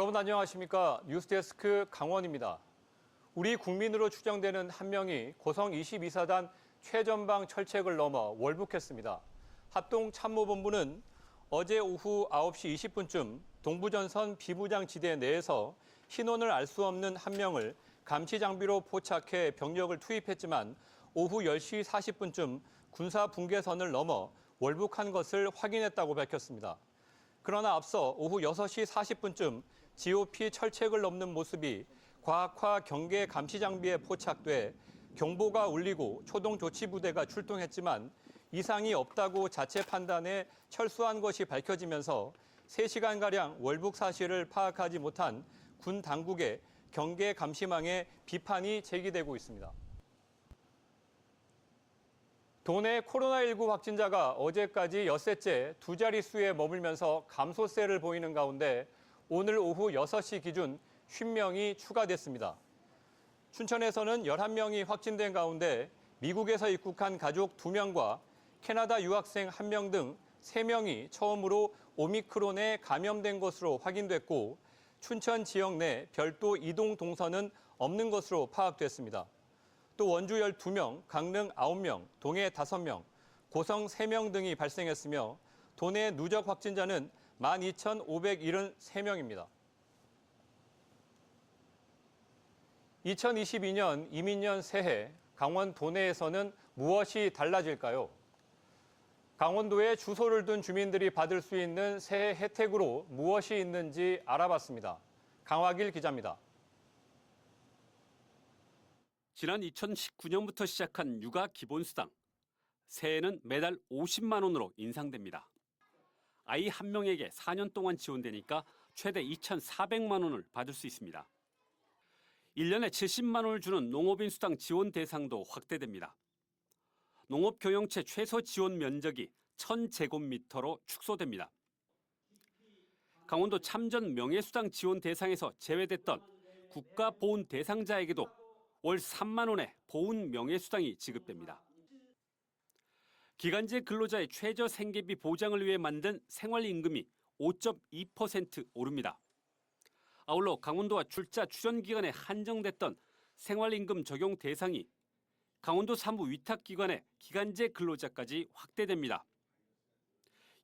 여러분 안녕하십니까? 뉴스데스크 강원입니다. 우리 국민으로 추정되는 한 명이 고성 22사단 최전방 철책을 넘어 월북했습니다. 합동참모본부는 어제 오후 9시 20분쯤 동부전선 비무장지대 내에서 신원을 알 수 없는 한 명을 감시장비로 포착해 병력을 투입했지만 오후 10시 40분쯤 군사분계선을 넘어 월북한 것을 확인했다고 밝혔습니다. 그러나 앞서 오후 6시 40분쯤 GOP 철책을 넘는 모습이 과학화 경계 감시장비에 포착돼 경보가 울리고 초동조치부대가 출동했지만 이상이 없다고 자체 판단해 철수한 것이 밝혀지면서 3시간가량 월북 사실을 파악하지 못한 군 당국의 경계 감시망에 비판이 제기되고 있습니다. 도내 코로나19 확진자가 어제까지 엿새째 두 자릿수에 머물면서 감소세를 보이는 가운데 오늘 오후 6시 기준 50명이 추가됐습니다. 춘천에서는 11명이 확진된 가운데 미국에서 입국한 가족 2명과 캐나다 유학생 1명 등 3명이 처음으로 오미크론에 감염된 것으로 확인됐고 춘천 지역 내 별도 이동 동선은 없는 것으로 파악됐습니다. 또 원주 12명, 강릉 9명, 동해 5명, 고성 3명 등이 발생했으며 도내 누적 확진자는 12,573명입니다. 2022년 이민년 새해 강원 도내에서는 무엇이 달라질까요? 강원도에 주소를 둔 주민들이 받을 수 있는 새해 혜택으로 무엇이 있는지 알아봤습니다. 강화길 기자입니다. 지난 2019년부터 시작한 육아 기본수당. 새해에는 매달 50만 원으로 인상됩니다. 아이 한 명에게 4년 동안 지원되니까 최대 2,400만 원을 받을 수 있습니다. 1년에 70만 원을 주는 농업인 수당 지원 대상도 확대됩니다. 농업경영체 최소 지원 면적이 1,000제곱미터로 축소됩니다. 강원도 참전 명예수당 지원 대상에서 제외됐던 국가보훈 대상자에게도 월 3만 원의 보훈 명예수당이 지급됩니다. 기간제 근로자의 최저 생계비 보장을 위해 만든 생활임금이 5.2% 오릅니다. 아울러 강원도와 출자 출연 기간에 한정됐던 생활임금 적용 대상이 강원도 사무 위탁기관의 기간제 근로자까지 확대됩니다.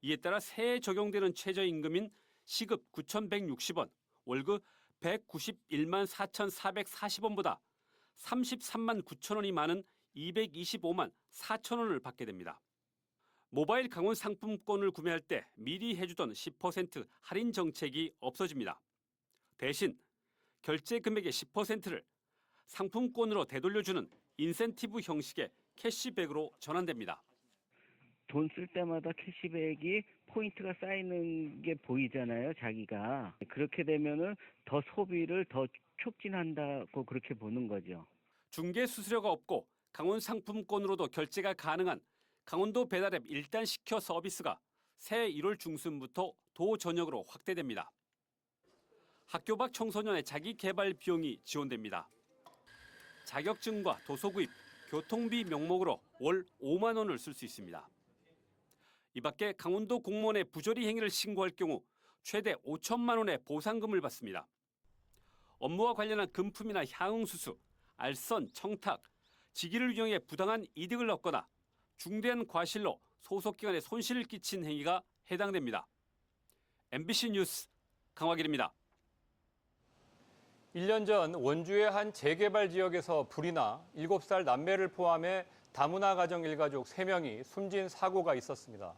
이에 따라 새해 적용되는 최저임금인 시급 9,160원, 월급 191만 4,440원보다 33만 9천 원이 많은 225만 4천 원을 받게 됩니다. 모바일 강원 상품권을 구매할 때 미리 해주던 10% 할인 정책이 없어집니다. 대신 결제 금액의 10%를 상품권으로 되돌려주는 인센티브 형식의 캐시백으로 전환됩니다. 돈 쓸 때마다 캐시백이 포인트가 쌓이는 게 보이잖아요, 자기가. 그렇게 되면은 더 소비를 더 촉진한다고 그렇게 보는 거죠. 중개 수수료가 없고 강원 상품권으로도 결제가 가능한 강원도 배달앱 1단 시켜 서비스가 새해 1월 중순부터 도 전역으로 확대됩니다. 학교 밖 청소년의 자기 개발 비용이 지원됩니다. 자격증과 도서 구입, 교통비 명목으로 월 5만 원을 쓸 수 있습니다. 이 밖에 강원도 공무원의 부조리 행위를 신고할 경우 최대 5천만 원의 보상금을 받습니다. 업무와 관련한 금품이나 향응수수, 알선, 청탁, 직위를 이용해 부당한 이득을 얻거나 중대한 과실로 소속기관에 손실을 끼친 행위가 해당됩니다. MBC 뉴스 강화길입니다. 1년 전 원주의 한 재개발 지역에서 불이 나 7살 남매를 포함해 다문화 가정 일가족 3명이 숨진 사고가 있었습니다.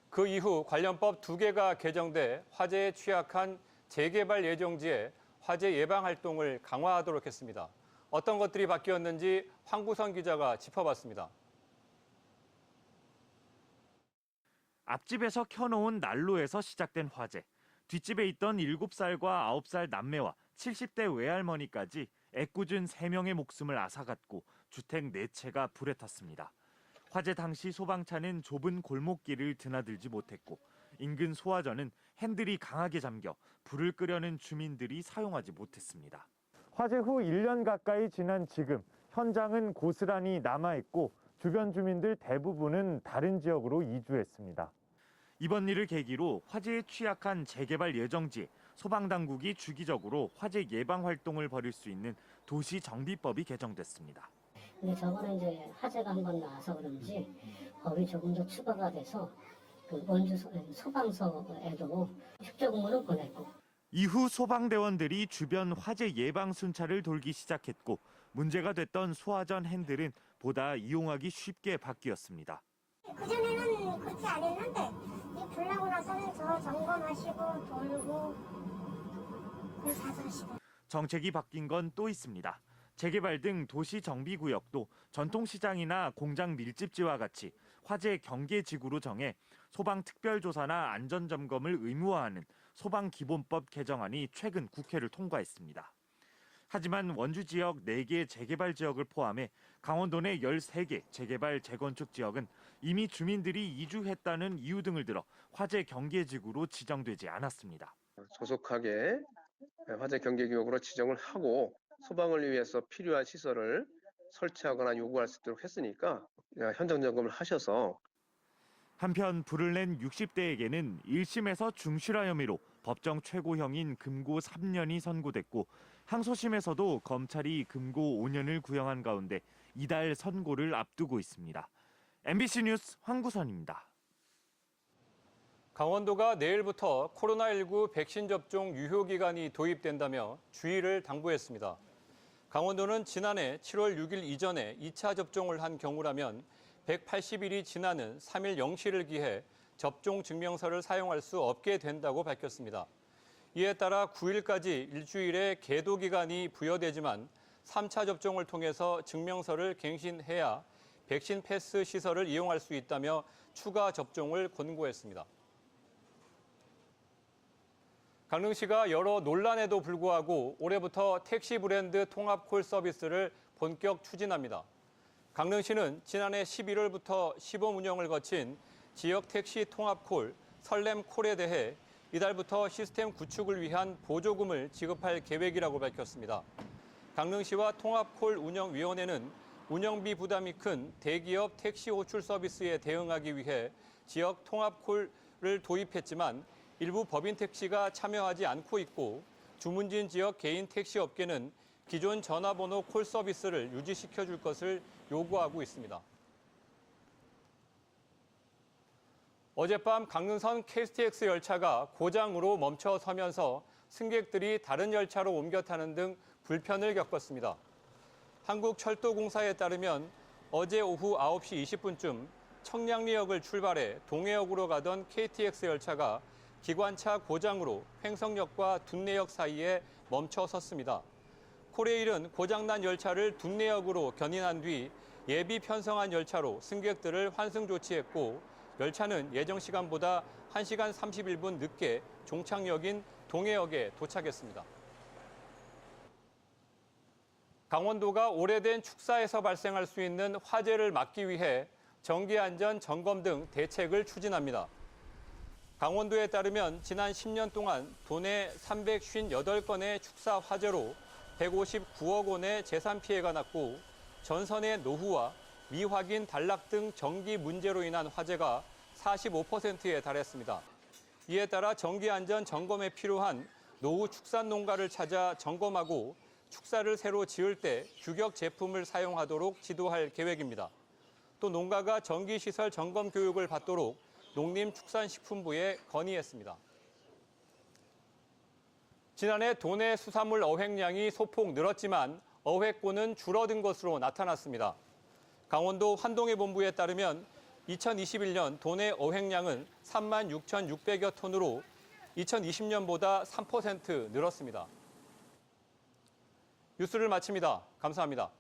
그 이후 관련법 2개가 개정돼 화재에 취약한 재개발 예정지에 화재 예방 활동을 강화하도록 했습니다. 어떤 것들이 바뀌었는지 황구선 기자가 짚어봤습니다. 앞집에서 켜놓은 난로에서 시작된 화재. 뒷집에 있던 7살과 9살 남매와 70대 외할머니까지 애꿎은 3명의 목숨을 앗아갔고 주택 4채가 불에 탔습니다. 화재 당시 소방차는 좁은 골목길을 드나들지 못했고 인근 소화전은 핸들이 강하게 잠겨 불을 끄려는 주민들이 사용하지 못했습니다. 화재 후 1년 가까이 지난 지금 현장은 고스란히 남아있고 주변 주민들 대부분은 다른 지역으로 이주했습니다. 이번 일을 계기로 화재에 취약한 재개발 예정지 소방당국이 주기적으로 화재 예방 활동을 벌일 수 있는 도시정비법이 개정됐습니다. 근데 저번에 이제 화재가 한 번 나와서 그런지 법이 조금 더 추가가 돼서 그 원주 소방서에도 축조 공문을 보냈고 이후 소방대원들이 주변 화재 예방 순찰을 돌기 시작했고 문제가 됐던 소화전 핸들은 보다 이용하기 쉽게 바뀌었습니다. 그전에는 그렇게 안 했는데 이 불 나고 나서는 저 점검하시고 돌고 그래서 하시고. 정책이 바뀐 건 또 있습니다. 재개발 등 도시 정비구역도 전통시장이나 공장 밀집지와 같이 화재 경계지구로 정해 소방특별조사나 안전점검을 의무화하는 소방기본법 개정안이 최근 국회를 통과했습니다. 하지만 원주 지역 4개 재개발 지역을 포함해 강원도 내 13개 재개발 재건축 지역은 이미 주민들이 이주했다는 이유 등을 들어 화재 경계지구로 지정되지 않았습니다. 조속하게 화재 경계구역으로 지정을 하고 소방을 위해서 필요한 시설을 설치하거나 요구할 수 있도록 했으니까 현장 점검을 하셔서 한편 불을 낸 60대에게는 1심에서 중실화 혐의로 법정 최고형인 금고 3년이 선고됐고 항소심에서도 검찰이 금고 5년을 구형한 가운데 이달 선고를 앞두고 있습니다. MBC 뉴스 황구선입니다. 강원도가 내일부터 코로나19 백신 접종 유효기간이 도입된다며 주의를 당부했습니다. 강원도는 지난해 7월 6일 이전에 2차 접종을 한 경우라면 180일이 지나는 3일 0시를 기해 접종 증명서를 사용할 수 없게 된다고 밝혔습니다. 이에 따라 9일까지 일주일의 계도 기간이 부여되지만 3차 접종을 통해서 증명서를 갱신해야 백신 패스 시설을 이용할 수 있다며 추가 접종을 권고했습니다. 강릉시가 여러 논란에도 불구하고 올해부터 택시 브랜드 통합콜 서비스를 본격 추진합니다. 강릉시는 지난해 11월부터 시범 운영을 거친 지역 택시 통합콜 설렘콜에 대해 이달부터 시스템 구축을 위한 보조금을 지급할 계획이라고 밝혔습니다. 강릉시와 통합콜 운영위원회는 운영비 부담이 큰 대기업 택시 호출 서비스에 대응하기 위해 지역 통합콜을 도입했지만 일부 법인 택시가 참여하지 않고 있고 주문진 지역 개인 택시 업계는 기존 전화번호 콜 서비스를 유지시켜 줄 것을 요구하고 있습니다. 어젯밤 강릉선 KTX 열차가 고장으로 멈춰서면서 승객들이 다른 열차로 옮겨 타는 등 불편을 겪었습니다. 한국철도공사에 따르면 어제 오후 9시 20분쯤 청량리역을 출발해 동해역으로 가던 KTX 열차가 기관차 고장으로 횡성역과 둔내역 사이에 멈춰 섰습니다. 코레일은 고장난 열차를 둔내역으로 견인한 뒤 예비 편성한 열차로 승객들을 환승 조치했고 열차는 예정 시간보다 1시간 31분 늦게 종착역인 동해역에 도착했습니다. 강원도가 오래된 축사에서 발생할 수 있는 화재를 막기 위해 정기안전 점검 등 대책을 추진합니다. 강원도에 따르면 지난 10년 동안 도내 358건의 축사 화재로 159억 원의 재산 피해가 났고 전선의 노후와 미확인 단락 등 정기 문제로 인한 화재가 45%에 달했습니다. 이에 따라 정기안전 점검에 필요한 노후 축산 농가를 찾아 점검하고 축사를 새로 지을 때 규격 제품을 사용하도록 지도할 계획입니다. 또 농가가 정기시설 점검 교육을 받도록 농림축산식품부에 건의했습니다. 지난해 도내 수산물 어획량이 소폭 늘었지만 어획고는 줄어든 것으로 나타났습니다. 강원도 환동해 본부에 따르면 2021년 도내 어획량은 36,600여 톤으로 2020년보다 3% 늘었습니다. 뉴스를 마칩니다. 감사합니다.